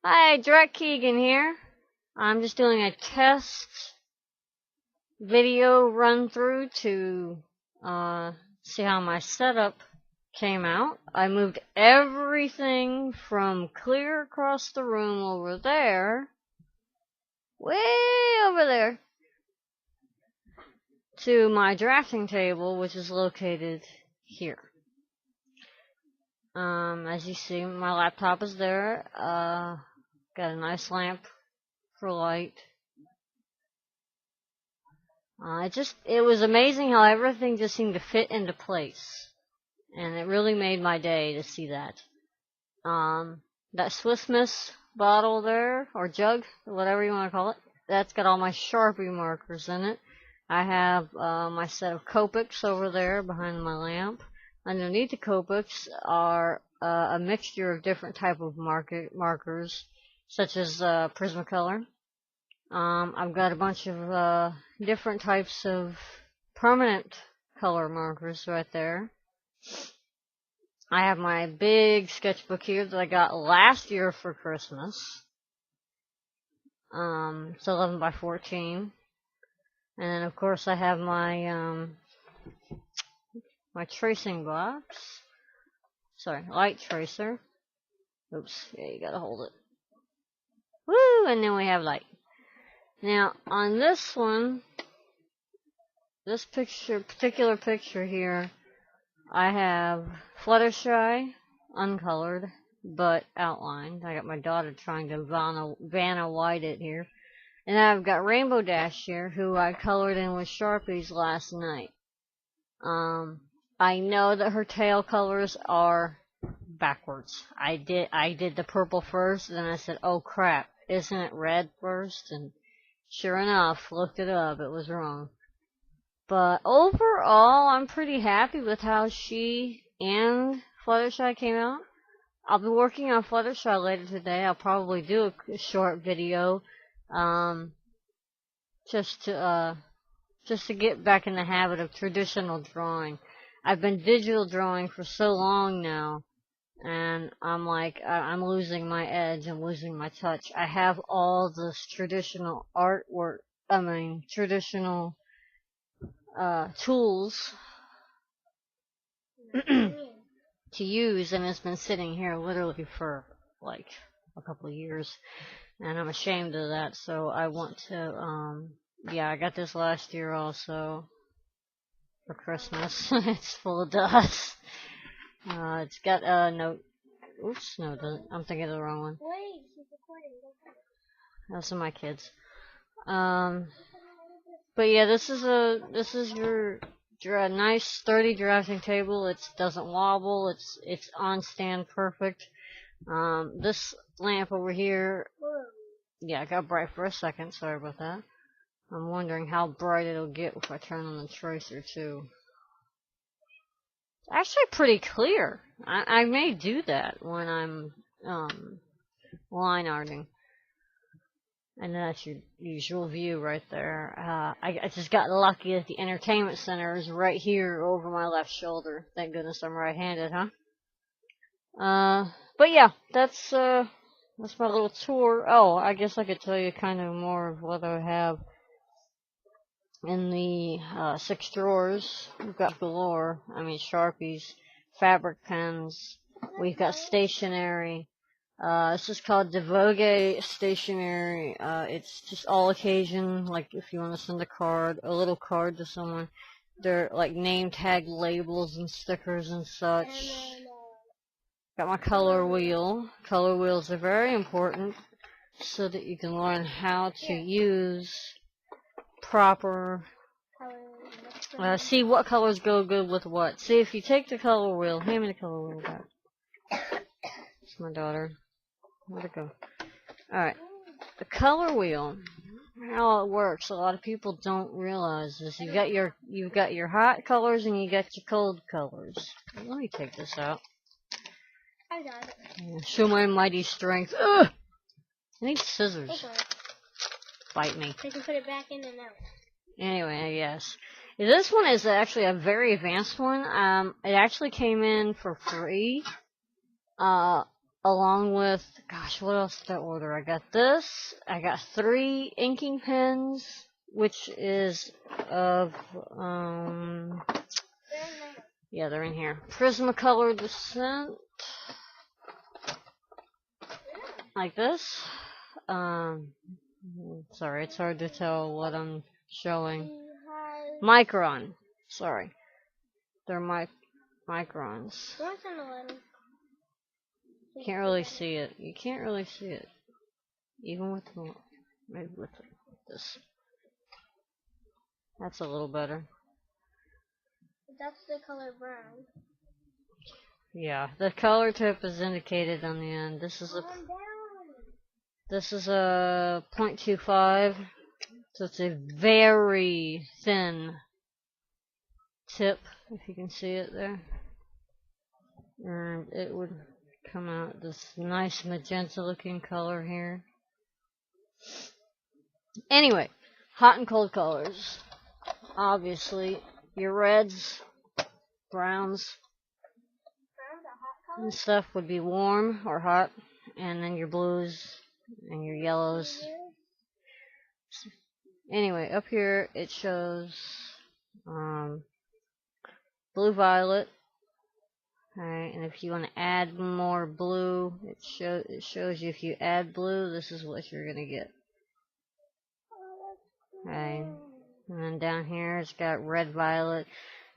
Hi, Drek Keegan here. I'm just doing a test video run through to see how my setup came out. I moved everything from clear across the room over there, way over there, to my drafting table, which is located here. As you see, my laptop is there. Got a nice lamp for light. It was amazing how everything just seemed to fit into place. And it really made my day to see that. That Swiss Miss bottle there, or jug, or whatever you want to call it, that's got all my Sharpie markers in it. I have my set of Copics over there behind my lamp. Underneath the Copics are a mixture of different type of markers, such as Prismacolor. I've got a bunch of different types of permanent color markers right there. I have my big sketchbook here that I got last year for Christmas. It's 11 by 14. And then of course I have my my tracing box. Sorry, light tracer. Oops, yeah, you gotta hold it. Woo! And then we have light. Now, on this one, this particular picture here, I have Fluttershy, uncolored, but outlined. I got my daughter trying to Vanna White it here. And I've got Rainbow Dash here, who I colored in with Sharpies last night. I know that her tail colors are backwards. I did the purple first, and then I said, oh crap, isn't it red first? And sure enough, looked it up, it was wrong. But overall, I'm pretty happy with how she and Fluttershy came out. I'll be working on Fluttershy later today. I'll probably do a short video, just to get back in the habit of traditional drawing. I've been digital drawing for so long now, and I'm like, I'm losing my edge, I'm losing my touch. I have all this traditional artwork, traditional tools to use, and it's been sitting here literally for like a couple of years, and I'm ashamed of that. So I want to, yeah, I got this last year also for Christmas. It's full of dust. It's got a note. Oops, no, it doesn't. I'm thinking of the wrong one. Wait, she's recording. Those are my kids. But yeah, this is your nice sturdy drafting table. It doesn't wobble. It's on stand perfect. This lamp over here, yeah, it got bright for a second. Sorry about that. I'm wondering how bright it'll get if I turn on the tracer too. It's actually pretty clear. I may do that when I'm line arting. And that's your usual view right there. I just got lucky that the entertainment center is right here over my left shoulder. Thank goodness I'm right-handed, huh? But yeah, that's my little tour. Oh, I guess I could tell you kind of more of what I have in the 6 drawers. We've got galore. I mean, Sharpies, fabric pens. We've got stationery. This is called Devogue Stationery. It's just all occasion, like if you want to send a little card to someone. They're like name tag labels and stickers and such. Got my color wheel. Color wheels are very important so that you can learn how to use proper, see what colors go good with what. See, if you take the color wheel, hand me the color wheel back. It's my daughter. Where'd it go? Alright. The color wheel, how it works, a lot of people don't realize this. You've got your hot colors and you got your cold colors. Let me take this out. I got it. Yeah, show my mighty strength. Ugh! I need scissors. Okay. Bite me. I can put it back in and out. Anyway, yes. This one is actually a very advanced one. It actually came in for free. along with, gosh, what else did I order? I got this. I got 3 inking pens, which is of, yeah, they're in here. Prismacolor Descent, like this. Sorry, it's hard to tell what I'm showing. Micron, sorry. They're microns. Can't really see it. You can't really see it. Even with the, maybe with this. That's a little better. That's the color brown. Yeah, the color tip is indicated on the end. This is a 0.25, so it's a very thin tip, if you can see it there. And it would come out this nice magenta looking color here. Anyway, hot and cold colors. Obviously, your reds, browns, and stuff would be warm or hot, and then your blues and your yellows. Anyway, up here it shows blue violet. Alright, and if you want to add more blue, it shows you if you add blue, this is what you're gonna get. Okay, and then down here it's got red violet.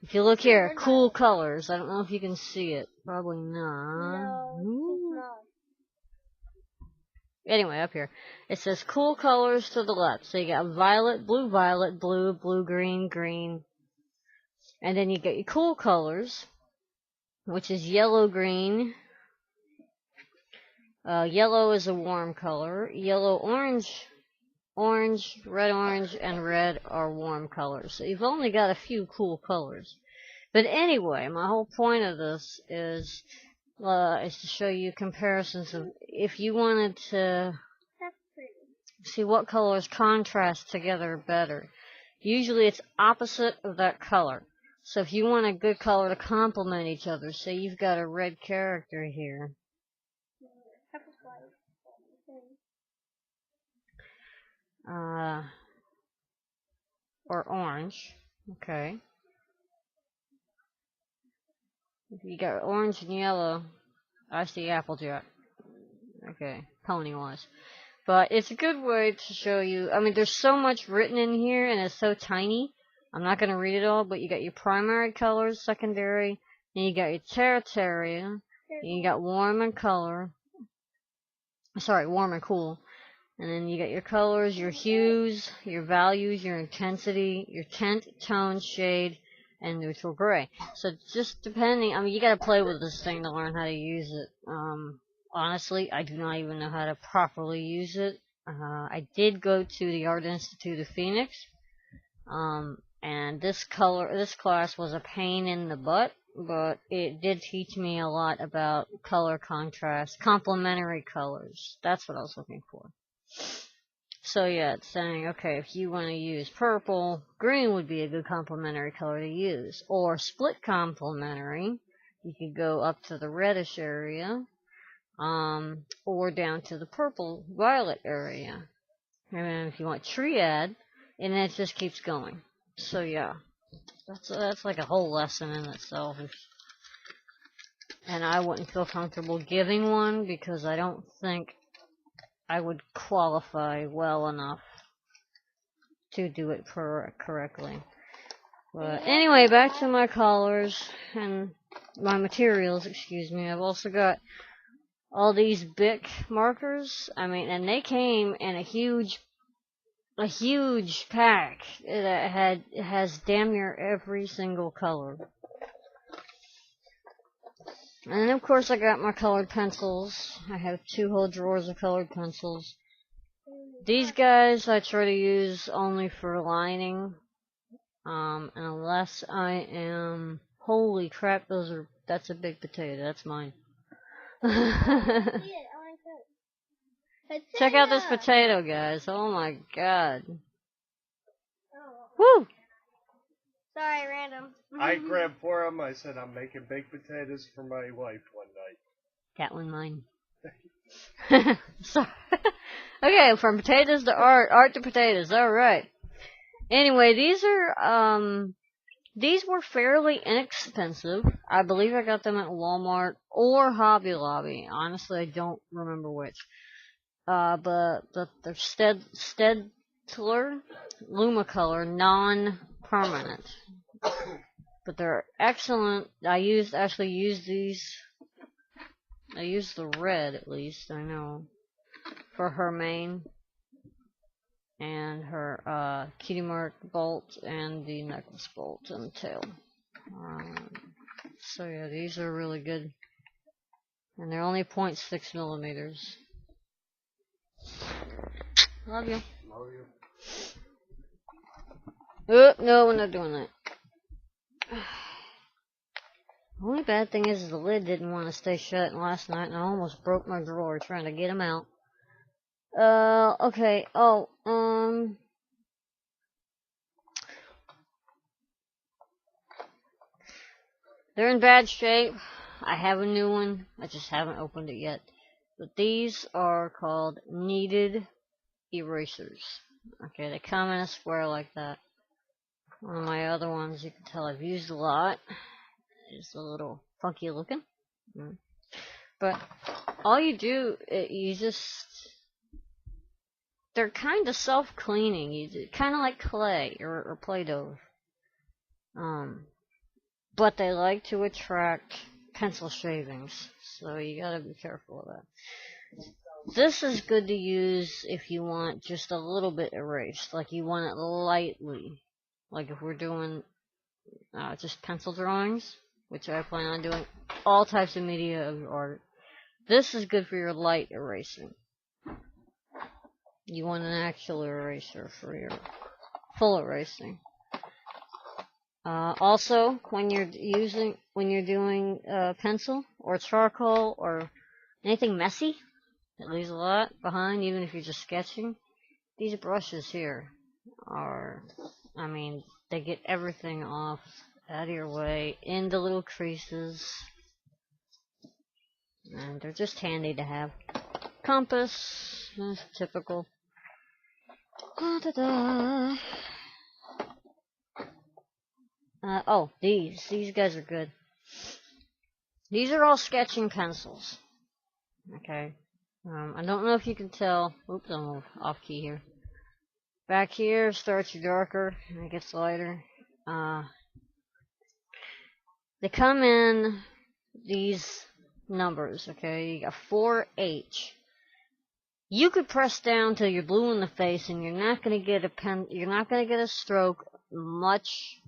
If you look here, cool colors. I don't know if you can see it. Probably not. No. Anyway, up here it says cool colors to the left. So you got violet, blue, blue, green, green, and then you get your cool colors, which is yellow, green. Yellow is a warm color. Yellow, orange, red, orange, and red are warm colors. So you've only got a few cool colors. But anyway, my whole point of this is to show you comparisons of if you wanted to see what colors contrast together better. Usually it's opposite of that color. So if you want a good color to complement each other, say you've got a red character here. Or orange. Okay. If you got orange and yellow, I see Applejack. Okay, pony-wise. But it's a good way to show you. I mean, there's so much written in here, and it's so tiny. I'm not going to read it all, but you got your primary colors, secondary, and you got your tertiary, and you got warm and color. Sorry, warm and cool. And then you got your colors, your hues, your values, your intensity, your tint, tone, shade, and neutral gray. So just depending, I mean, you got to play with this thing to learn how to use it. Honestly, I do not even know how to properly use it. I did go to the Art Institute of Phoenix, and this class was a pain in the butt, but it did teach me a lot about color contrast, complementary colors. That's what I was looking for. So yeah, it's saying, okay, if you want to use purple, green would be a good complementary color to use. Or split complementary, you could go up to the reddish area, or down to the purple violet area. And then if you want triad, and then it just keeps going. So yeah, that's like a whole lesson in itself. And I wouldn't feel comfortable giving one because I don't think I would qualify well enough to do it correctly. But anyway, back to my colors and my materials, excuse me. I've also got all these Bic markers. I mean, and they came in a huge pack that has damn near every single color. And then of course I got my colored pencils. I have 2 whole drawers of colored pencils. These guys I try to use only for lining. Unless I am, holy crap, that's a big potato. That's mine. Check out this potato, guys. Oh my god. Woo! Sorry, random. I grabbed 4 of them. I said I'm making baked potatoes for my wife one night. Got one mine. Sorry. Okay, from potatoes to art, art to potatoes. All right. Anyway, these were fairly inexpensive. I believe I got them at Walmart or Hobby Lobby. Honestly, I don't remember which. But they're Staedtler Lumicolor non-permanent. But they're excellent. Actually used these. I used the red at least, I know, for her mane and her cutie mark bolt and the necklace bolt and tail. So yeah, these are really good. And they're only 0.6 millimeters. Love you. Love you. Oh, no, we're not doing that. The only bad thing is the lid didn't want to stay shut last night, and I almost broke my drawer trying to get him out. Okay. Oh, they're in bad shape. I have a new one. I just haven't opened it yet. But these are called kneaded erasers. Okay, they come in a square like that. One of my other ones you can tell I've used a lot. It's a little funky looking. But all you do, they're kind of self-cleaning. Kind of like clay or Play-Doh. But they like to attract pencil shavings, so you gotta be careful of that. This is good to use if you want just a little bit erased, like you want it lightly. Like if we're doing just pencil drawings, which I plan on doing all types of media of art. This is good for your light erasing. You want an actual eraser for your full erasing. Also, when you're doing pencil or charcoal or anything messy that leaves a lot behind, even if you're just sketching, these brushes here they get everything off out of your way in the little creases, and they're just handy to have. Compass, typical. These guys are good. These are all sketching pencils. Okay. I don't know if you can tell. Oops, I'm off key here. Back here starts darker and it gets lighter. They come in these numbers. Okay, you got 4H. You could press down till you're blue in the face, and you're not gonna get a stroke much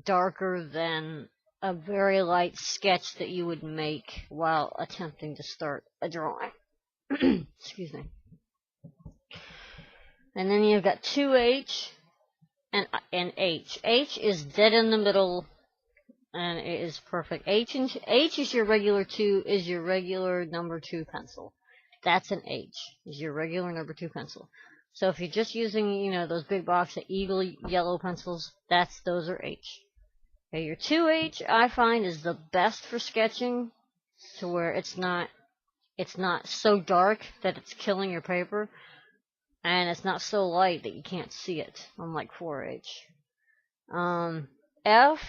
darker than a very light sketch that you would make while attempting to start a drawing. Excuse me. And then you've got 2H and H. H is dead in the middle, and it is perfect. H is your regular number 2 pencil. That's an H. Is your regular number 2 pencil. So if you're just using, those big box of Eagle yellow pencils, those are H. Okay, your 2H I find is the best for sketching, to where it's not so dark that it's killing your paper, and it's not so light that you can't see it, unlike 4H. F,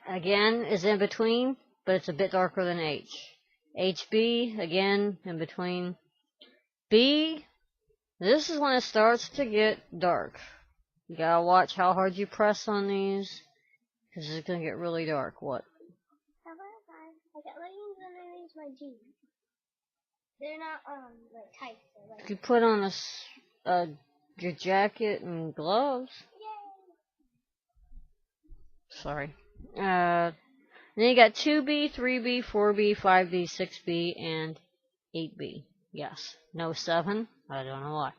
again, is in between, but it's a bit darker than H. HB, again, in between. B, this is when it starts to get dark. You gotta watch how hard you press on these, because it's gonna get really dark. What? I got leggings underneath my jeans. They're not tight. You could put on your jacket and gloves. Yay! Sorry. Then you got 2B, 3B, 4B, 5B, 6B, and 8B. Yes. No 7. I don't know why.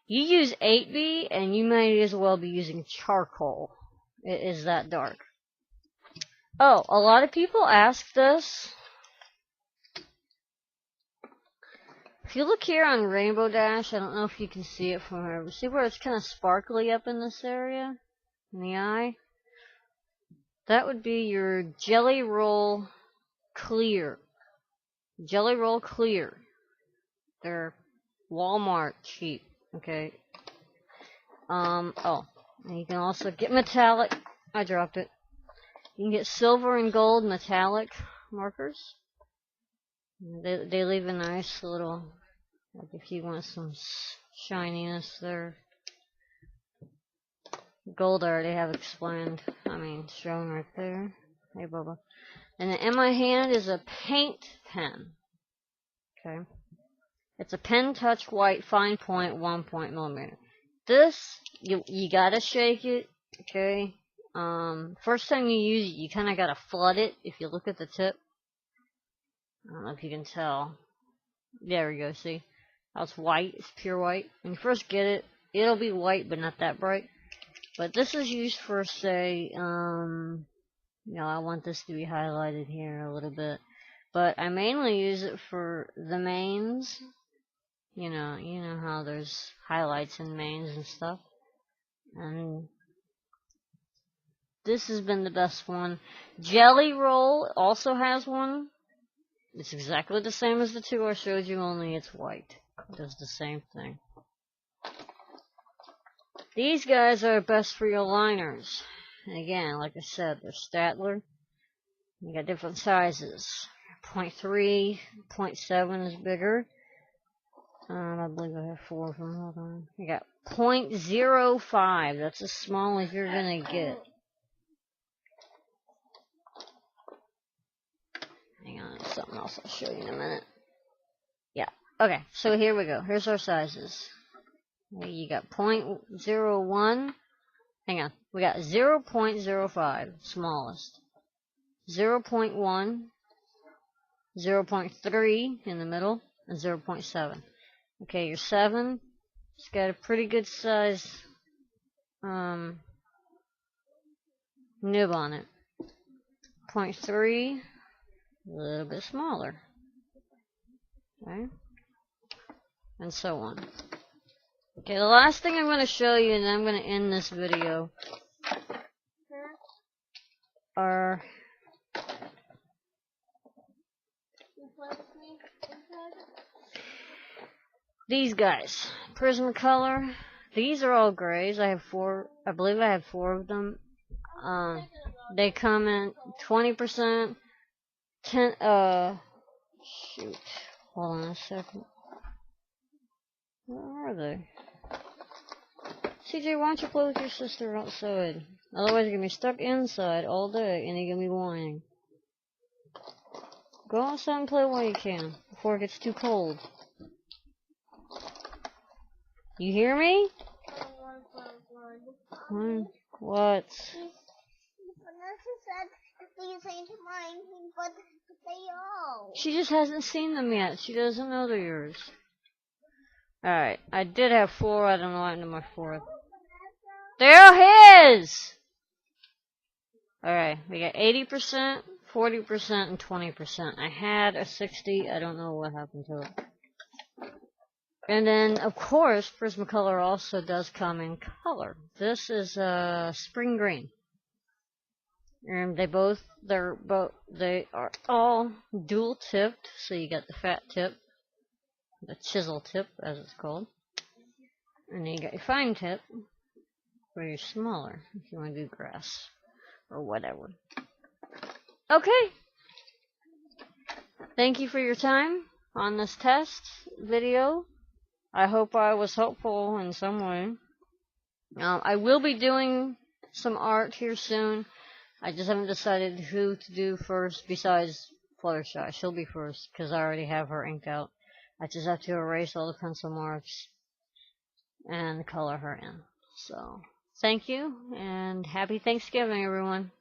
You use 8B, and you might as well be using charcoal. It is that dark. Oh, a lot of people ask this. If you look here on Rainbow Dash, I don't know if you can see it from here, but see where it's kind of sparkly up in this area? In the eye? That would be your Jelly Roll Clear. Jelly Roll Clear. They're Walmart cheap. Okay. Oh, and you can also get metallic. I dropped it. You can get silver and gold metallic markers. They leave a nice little, like if you want some shininess there. Gold I already have explained. I mean, shown right there. Hey, Bubba. And then in my hand is a paint pen. Okay. It's a pen touch white fine point 1 millimeter. This, you gotta shake it. Okay. First time you use it, you kind of gotta flood it. If you look at the tip, I don't know if you can tell. There we go. See how it's white? It's pure white. When you first get it, it'll be white, but not that bright. But this is used for, say, I want this to be highlighted here a little bit. But I mainly use it for the mains. You know how there's highlights in mains and stuff. And this has been the best one. Jelly Roll also has one. It's exactly the same as the two I showed you, only it's white. It does the same thing. These guys are best for your liners. And again, like I said, they're Statler. You got different sizes. 0.3, 0.7 is bigger. I believe I have 4 of them. Hold on. You got 0.05. That's as small as you're gonna get. Hang on, there's something else I'll show you in a minute. Yeah. Okay, so here we go. Here's our sizes. You got 0.01. Hang on. We got 0.05, smallest. 0.1, 0.3 in the middle, and 0.7. Okay, your 7, it's got a pretty good size nib on it. 0.3, a little bit smaller. Okay, and so on. Okay, the last thing I'm going to show you, and then I'm going to end this video, are these guys. Prismacolor. These are all grays. I have 4. I believe I have 4 of them. They come in 20%. 10. Shoot. Hold on a second. Where are they? CJ, why don't you play with your sister outside? Otherwise, you're gonna be stuck inside all day, and you're gonna be whining. Go outside and play while you can, before it gets too cold. You hear me? What? She just hasn't seen them yet. She doesn't know they're yours. Alright, I did have 4. I don't know why I'm in my 4th. They're his! Alright, we got 80%, 40%, and 20%. I had a 60. I don't know what happened to it. And then, of course, Prismacolor also does come in color. This is spring green. And they are all dual tipped. So you got the fat tip, the chisel tip, as it's called, and then you got your fine tip, where you're smaller if you want to do grass or whatever. Okay. Thank you for your time on this test video. I hope I was helpful in some way. I will be doing some art here soon. I just haven't decided who to do first besides Fluttershy. She'll be first because I already have her inked out. I just have to erase all the pencil marks and color her in. So, thank you and happy Thanksgiving, everyone.